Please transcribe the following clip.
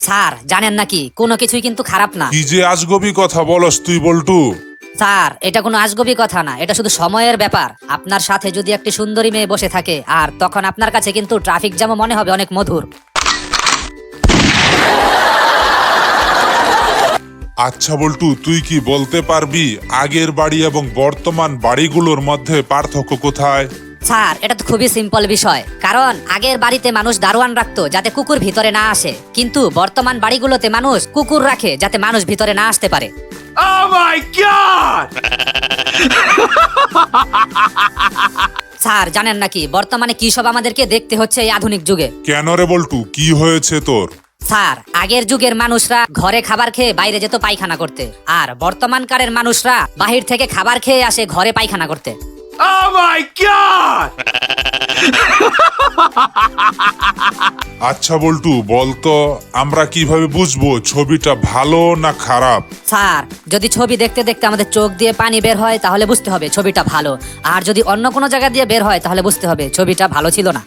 Sir জানেন নাকি কোনো কিছুই কিন্তু খারাপ না। কি যে আজগবি কথা বলস তুই বল্টু। স্যার এটা কোনো আজগবি কথা না, এটা শুধু সময়ের ব্যাপার। আপনার সাথে যদি একটি সুন্দরী মেয়ে বসে থাকে আর তখন আপনার কাছে কিন্তু ট্রাফিক জ্যামও মনে হবে অনেক মধুর। আচ্ছা বল্টু, তুই কি বলতে পারবি আগের বাড়ি এবং বর্তমান বাড়িগুলোর মধ্যে পার্থক্য কোথায়? স্যার এটা তো খুবই সিম্পল বিষয়, কারণ আগের বাড়িতে মানুষ দারোয়ান রাখতো যাতে কুকুর ভিতরে না আসে, কিন্তু বর্তমান বাড়িগুলোতে মানুষ কুকুর রাখে যাতে মানুষ ভিতরে না আসতে পারে। Oh my god! স্যার জানেন নাকি বর্তমানে কি সব আমাদেরকে দেখতে হচ্ছে এই আধুনিক যুগে? কেন রে বল্টু, কি হয়েছে তোর? স্যার আগের যুগের মানুষরা ঘরে খাবার খেয়ে বাইরে যেত পায়খানা করতে, আর বর্তমানকারের মানুষরা বাহির থেকে খাবার খেয়ে আসে ঘরে পায়খানা করতে। Oh my god! আচ্ছা বল্টু, বলতো আমরা কিভাবে বুঝবো ছবিটা ভালো না খারাপ? স্যার যদি ছবি দেখতে দেখতে আমাদের চোখ দিয়ে পানি বের হয় তাহলে বুঝতে হবে ছবিটা ভালো, আর যদি অন্য কোনো জায়গা দিয়ে বের হয় তাহলে বুঝতে হবে ছবিটা ভালো ছিল না।